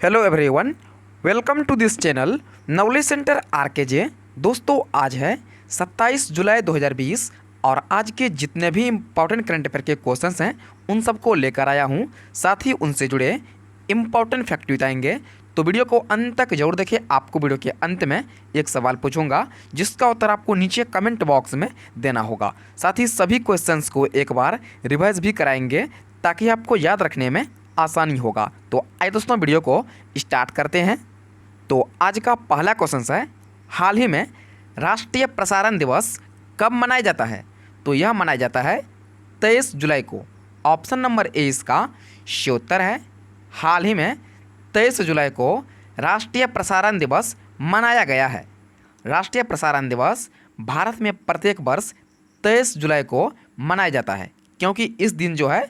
Hello everyone, welcome to this channel knowledge centre RKJ. दोस्तों, आज है 27 जुलाई 2020 और आज के जितने भी इम्पॉर्टेंट करंट अफेयर के क्वेश्चंस हैं उन सबको लेकर आया हूं। साथ ही उनसे जुड़े इम्पॉर्टेंट फैक्ट बताएंगे, तो वीडियो को अंत तक जरूर देखें। आपको वीडियो के अंत में एक सवाल पूछूंगा जिसका उत्तर आपको नीचे कमेंट बॉक्स में देना होगा। साथ ही सभी क्वेश्चंस को एक बार रिवाइज भी कराएंगे ताकि आपको याद रखने में आसानी होगा। तो आइए दोस्तों, वीडियो को स्टार्ट करते हैं। तो आज का पहला क्वेश्चन है, हाल ही में राष्ट्रीय प्रसारण दिवस कब मनाया जाता है? तो यह मनाया जाता है 23 जुलाई को। ऑप्शन नंबर ए इसका सही उत्तर है। हाल ही में 23 जुलाई को राष्ट्रीय प्रसारण दिवस मनाया गया है। राष्ट्रीय प्रसारण दिवस भारत में प्रत्येक वर्ष 23 जुलाई को मनाया जाता है, क्योंकि इस दिन जो है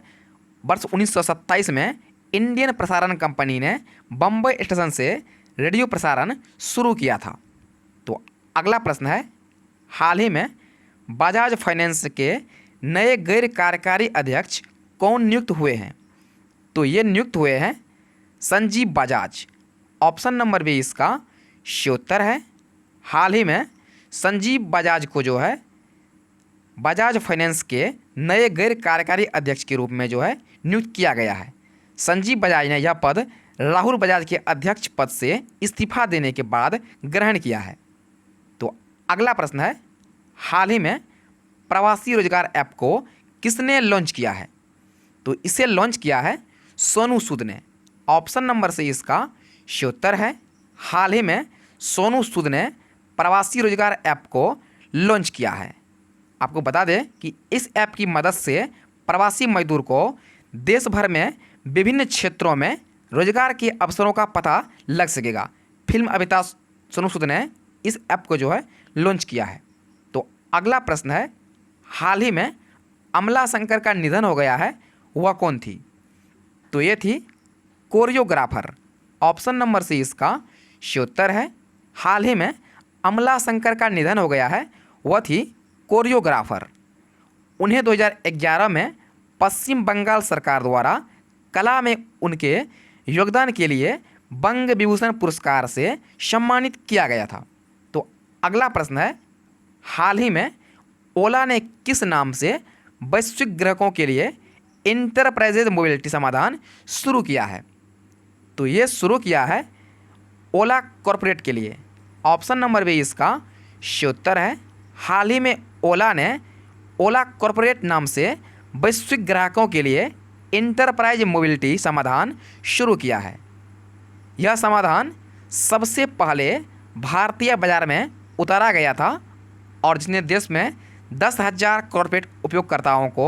वर्ष 1927 में इंडियन प्रसारण कंपनी ने बम्बई स्टेशन से रेडियो प्रसारण शुरू किया था। तो अगला प्रश्न है, हाल ही में बजाज फाइनेंस के नए गैर कार्यकारी अध्यक्ष कौन नियुक्त हुए हैं? तो ये नियुक्त हुए हैं Sanjeev Bajaj. Option number B इसका सही उत्तर है। हाल ही में संजीव बजाज को जो है बजाज फाइनेंस के नए गैर कार्यकारी अध्यक्ष के रूप में जो है नियुक्त किया गया है। संजीव बजाज ने यह पद राहुल बजाज के अध्यक्ष पद से इस्तीफा देने के बाद ग्रहण किया है। तो अगला प्रश्न है, हाल ही में प्रवासी रोजगार ऐप को किसने लॉन्च किया है? तो इसे लॉन्च किया है सोनू सूद ने। ऑप्शन नंबर से इसका सही उत्तर है। हाल ही में सोनू सूद ने प्रवासी रोजगार ऐप को लॉन्च किया है। आपको बता दें कि इस ऐप की मदद से प्रवासी मजदूर को देश भर में विभिन्न क्षेत्रों में रोजगार के अवसरों का पता लग सकेगा। फिल्म अभिनेता सोनू सूद ने इस ऐप को जो है लॉन्च किया है। तो अगला प्रश्न है, हाल ही में अमला शंकर का निधन हो गया है, वह कौन थी? तो ये थी कोरियोग्राफर। ऑप्शन नंबर से इसका सही उत्तर है। हाल ही में अमला शंकर का निधन हो गया है, वह थी कोरियोग्राफर। उन्हें 2011 में पश्चिम बंगाल सरकार द्वारा कला में उनके योगदान के लिए बंग विभूषण पुरस्कार से सम्मानित किया गया था। तो अगला प्रश्न है, हाल ही में ओला ने किस नाम से वैश्विक ग्राहकों के लिए इंटरप्राइजेज मोबिलिटी समाधान शुरू किया है? तो ये शुरू किया है ओला कॉरपोरेट के लिए। ऑप्शन नंबर बी इसका सही उत्तर है। हाल ही में ओला ने ओला कॉरपोरेट नाम से वैश्विक ग्राहकों के लिए इंटरप्राइज मोबिलिटी समाधान शुरू किया है। यह समाधान सबसे पहले भारतीय बाजार में उतारा गया था और जिसने देश में 10,000 कॉरपोरेट उपयोगकर्ताओं को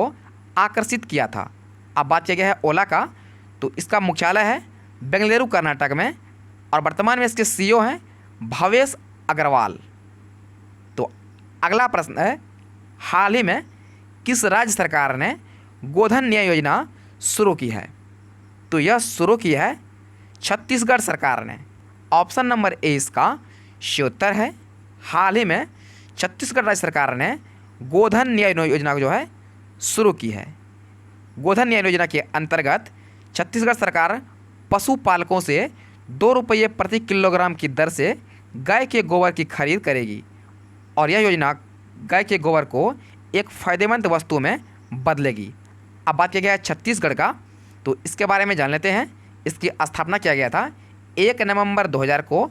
आकर्षित किया था। अब बात किया गया है ओला का, तो इसका मुख्यालय है बेंगलुरु कर्नाटक में और वर्तमान में इसके सीईओ हैं भावेश अग्रवाल। तो अगला प्रश्न है, हाल ही में किस राज्य सरकार ने गोधन न्याय योजना शुरू की है? तो यह शुरू की है छत्तीसगढ़ सरकार ने। ऑप्शन नंबर ए इसका सही उत्तर है। हाल ही में छत्तीसगढ़ राज्य सरकार ने गोधन न्याय योजना को जो है शुरू की है। गोधन न्याय योजना के अंतर्गत छत्तीसगढ़ सरकार पशुपालकों से 2 रुपये प्रति किलोग्राम की दर से गाय के गोबर की खरीद करेगी और यह योजना गाय के गोबर को एक फ़ायदेमंद वस्तु में बदलेगी। अब बात किया गया है छत्तीसगढ़ का, तो इसके बारे में जान लेते हैं। इसकी स्थापना किया गया था 1 नवंबर 2000 को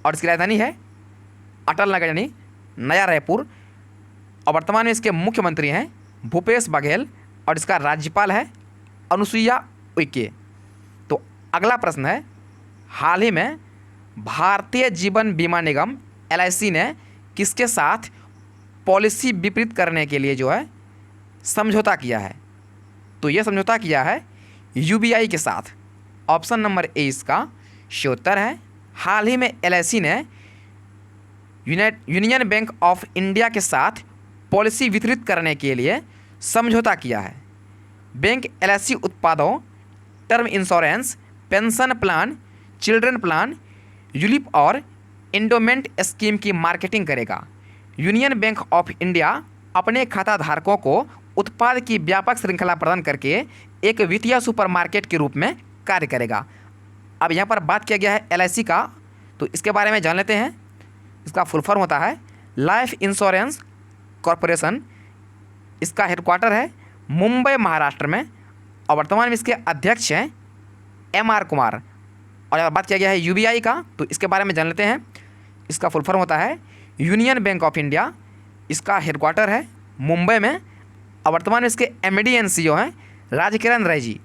और इसकी राजधानी है अटल नगर यानी नया रायपुर और वर्तमान में इसके मुख्यमंत्री हैं भूपेश बघेल और इसका राज्यपाल है अनुसुईया उइके। तो अगला प्रश्न है, हाल ही में भारतीय जीवन बीमा निगम LIC ने किसके साथ पॉलिसी विपरीत करने के लिए जो है समझौता किया है? तो यह समझौता किया है UBI के साथ। ऑप्शन नंबर ए इसका सही उत्तर है। हाल ही में LIC ने यूनियन बैंक ऑफ इंडिया के साथ पॉलिसी वितरित करने के लिए समझौता किया है। बैंक LIC उत्पादों, term insurance, pension plan, children plan, ULIP और एंडोमेंट स्कीम की मार्केटिंग करेगा। यूनियन बैंक ऑफ इंडिया अपने खाताधारकों को उत्पाद की व्यापक श्रृंखला प्रदान करके एक वित्तीय सुपरमार्केट के रूप में कार्य करेगा। अब यहाँ पर बात किया गया है LIC का, तो इसके बारे में जान लेते हैं। इसका फुल फॉर्म होता है लाइफ इंश्योरेंस कॉरपोरेशन। इसका हेडक्वार्टर है मुंबई महाराष्ट्र में और वर्तमान में इसके अध्यक्ष हैं MR कुमार। और अगर बात किया गया है UBI का, तो इसके बारे में जान लेते हैं। इसका फुल फॉर्म होता है यूनियन बैंक ऑफ इंडिया। इसका हेडक्वार्टर है मुंबई में और वर्तमान में इसके MD एंड CEO हैं राजकिरण राय जी।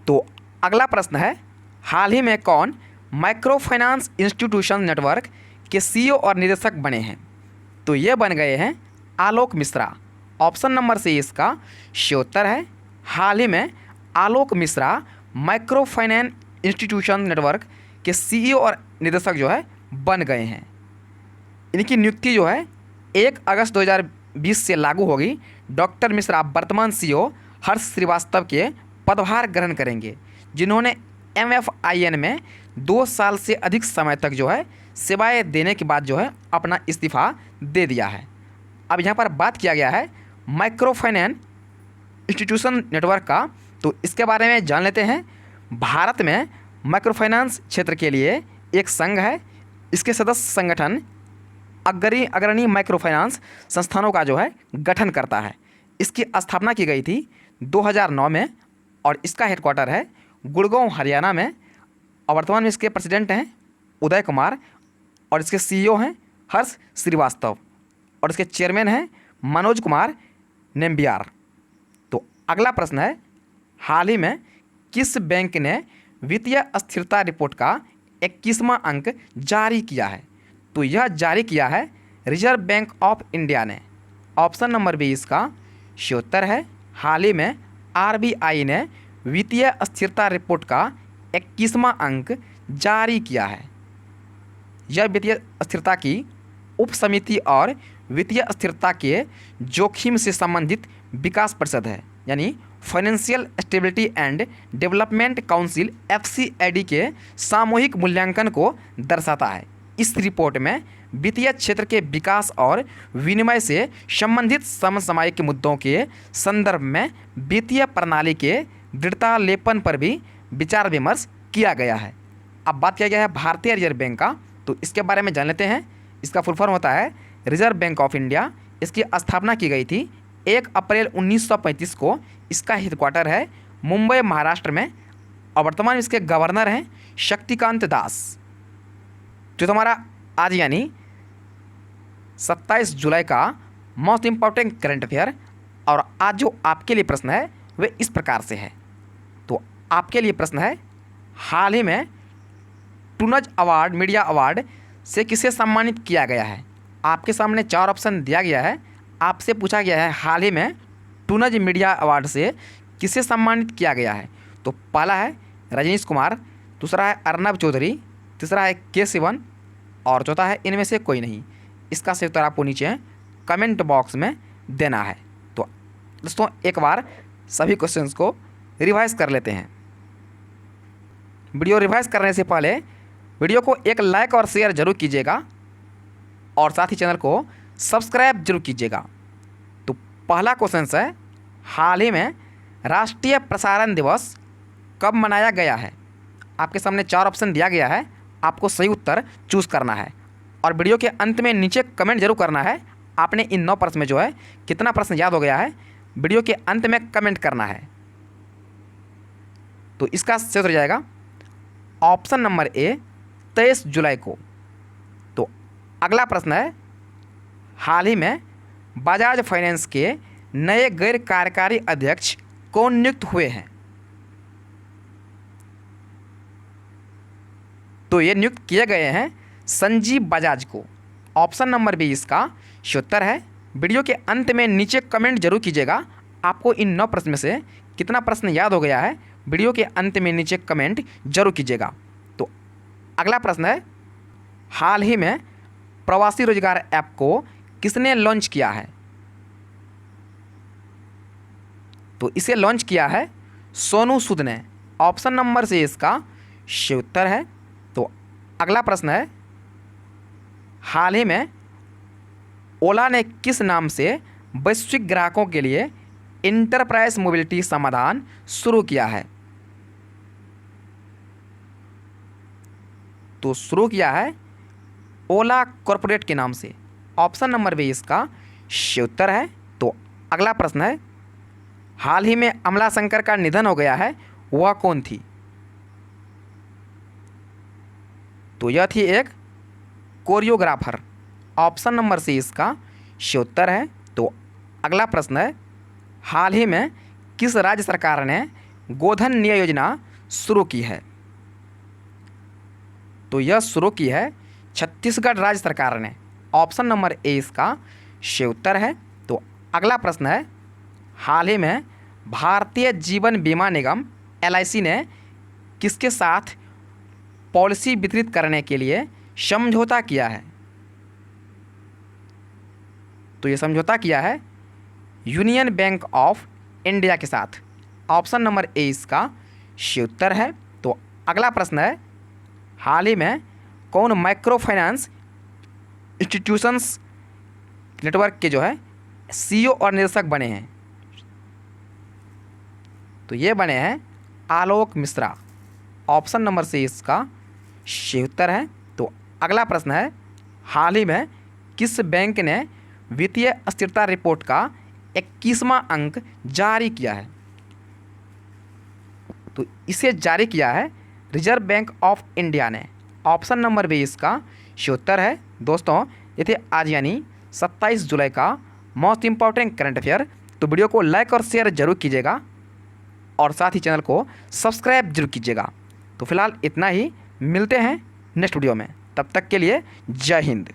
तो अगला प्रश्न है, हाल ही में कौन माइक्रो फाइनेंस इंस्टीट्यूशन नेटवर्क के CEO और निदेशक बने हैं? तो ये बन गए हैं Alok Mishra. Option number C इसका सही उत्तर है। हाल ही में Alok Mishra micro finance institution network के CEO और निदेशक जो है बन गए हैं। इनकी नियुक्ति जो है 1 अगस्त 2020 से लागू होगी। डॉक्टर मिश्रा वर्तमान CEO हर्ष श्रीवास्तव के पदभार ग्रहण करेंगे, जिन्होंने MFIN में 2 साल से अधिक समय तक जो है सेवाएं देने के बाद जो है अपना इस्तीफ़ा दे दिया है। अब यहाँ पर बात किया गया है माइक्रो फाइनेंस इंस्टीट्यूशन नेटवर्क का, तो इसके बारे में जान लेते हैं। भारत में माइक्रो फाइनेंस क्षेत्र के लिए एक संघ है। इसके सदस्य संगठन अग्रणी माइक्रो फाइनेंस संस्थानों का जो है गठन करता है। इसकी स्थापना की गई थी 2009 में और इसका हेडक्वार्टर है गुड़गांव हरियाणा में और वर्तमान में इसके प्रेसिडेंट हैं उदय कुमार और इसके CEO हैं हर्ष श्रीवास्तव और इसके चेयरमैन हैं मनोज कुमार नेम्बियार। तो अगला प्रश्न है, हाल ही में किस बैंक ने वित्तीय स्थिरता रिपोर्ट का 21वां अंक जारी किया है? तो यह जारी किया है रिजर्व बैंक ऑफ इंडिया ने। ऑप्शन नंबर B इसका सही उत्तर है। हाल ही में RBI ने वित्तीय स्थिरता रिपोर्ट का 21वां अंक जारी किया है। यह वित्तीय स्थिरता की उप समिति और वित्तीय स्थिरता के जोखिम से संबंधित विकास परिषद है, यानी financial stability and development council FCID के सामूहिक मूल्यांकन को दर्शाता है। इस रिपोर्ट में वित्तीय क्षेत्र के विकास और विनिमय से संबंधित समसामयिक मुद्दों के संदर्भ में वित्तीय प्रणाली के दृढ़ता लेपन पर भी विचार विमर्श किया गया है। अब बात किया गया है भारतीय रिजर्व बैंक का, तो इसके बारे में जान लेते हैं। इसका फुल फॉर्म होता है रिजर्व बैंक ऑफ इंडिया। इसकी स्थापना की गई थी 1 अप्रैल 1935 को। इसका हेडक्वार्टर है मुंबई महाराष्ट्र में और वर्तमान में इसके गवर्नर हैं शक्तिकांत दास। जो तुम्हारा आज यानी 27 जुलाई का मोस्ट इम्पॉर्टेंट करंट अफेयर, और आज जो आपके लिए प्रश्न है वे इस प्रकार से है। तो आपके लिए प्रश्न है, हाल ही में टूनज अवार्ड मीडिया अवार्ड से किसे सम्मानित किया गया है? आपके सामने 4 ऑप्शन दिया गया है। आपसे पूछा गया है हाल ही में टूनज मीडिया अवार्ड से किसे सम्मानित किया गया है? तो पहला है रजनीश कुमार, दूसरा है अर्नब चौधरी, तीसरा है के सिवन और चौथा है इनमें से कोई नहीं। इसका सही उत्तर आपको नीचे कमेंट बॉक्स में देना है। तो दोस्तों एक बार सभी क्वेश्चंस को रिवाइज कर लेते हैं। वीडियो रिवाइज करने से पहले वीडियो को एक लाइक और शेयर जरूर कीजिएगा और साथ ही चैनल को सब्सक्राइब जरूर कीजिएगा। तो पहला क्वेश्चन है, हाल ही में राष्ट्रीय प्रसारण दिवस कब मनाया गया है? आपके सामने 4 ऑप्शन दिया गया है, आपको सही उत्तर चूज़ करना है और वीडियो के अंत में नीचे कमेंट जरूर करना है। आपने इन 9 प्रश्न में जो है कितना प्रश्न याद हो गया है, वीडियो के अंत में कमेंट करना है। तो इसका सही उत्तर जाएगा ऑप्शन नंबर A 23 जुलाई को। तो अगला प्रश्न है, हाल ही में बजाज फाइनेंस के नए गैर कार्यकारी अध्यक्ष कौन नियुक्त हुए हैं? तो ये नियुक्त किए गए हैं संजीव बजाज को। ऑप्शन नंबर B इसका सही उत्तर है। वीडियो के अंत में नीचे कमेंट जरूर कीजिएगा, आपको इन 9 प्रश्न में से कितना प्रश्न याद हो गया है, वीडियो के अंत में नीचे कमेंट जरूर कीजिएगा। तो अगला प्रश्न है, हाल ही में प्रवासी रोजगार ऐप को किसने लॉन्च किया है? तो इसे लॉन्च किया है सोनू सूद ने। ऑप्शन नंबर C इसका सही उत्तर है। तो अगला प्रश्न है, हाल ही में ओला ने किस नाम से वैश्विक ग्राहकों के लिए इंटरप्राइज मोबिलिटी समाधान शुरू किया है? तो शुरू किया है ओला कॉरपोरेट के नाम से। ऑप्शन नंबर बी इसका सही उत्तर है। तो अगला प्रश्न है, हाल ही में अमला शंकर का निधन हो गया है, वह कौन थी? तो यह थी एक कोरियोग्राफर। ऑप्शन नंबर सी इसका सही उत्तर है। तो अगला प्रश्न है, हाल ही में किस राज्य सरकार ने गोधन न्याय योजना शुरू की है? तो यह शुरू की है छत्तीसगढ़ राज्य सरकार ने। ऑप्शन नंबर ए इसका सही उत्तर है। तो अगला प्रश्न है, हाल ही में भारतीय जीवन बीमा निगम LIC ने किसके साथ पॉलिसी वितरित करने के लिए समझौता किया है? तो ये समझौता किया है यूनियन बैंक ऑफ इंडिया के साथ। ऑप्शन नंबर ए इसका सही उत्तर है। तो अगला प्रश्न है, हाल ही में कौन माइक्रो फाइनेंस इंस्टीट्यूशंस नेटवर्क के जो है CEO और निदेशक बने हैं? तो ये बने हैं Alok Mishra. Option number C इसका सही उत्तर है। तो अगला प्रश्न है, हाल ही में किस बैंक ने वित्तीय स्थिरता रिपोर्ट का 21वां अंक जारी किया है? तो इसे जारी किया है रिजर्व बैंक ऑफ इंडिया ने। ऑप्शन नंबर बी इसका सही उत्तर है। दोस्तों, ये थे आज यानी 27 जुलाई का मोस्ट इंपॉर्टेंट करंट अफेयर। तो वीडियो को लाइक और शेयर जरूर कीजिएगा और साथ ही चैनल को सब्सक्राइब जरूर कीजिएगा। तो फिलहाल इतना ही, मिलते हैं नेक्स्ट वीडियो में। तब तक के लिए जय हिंद।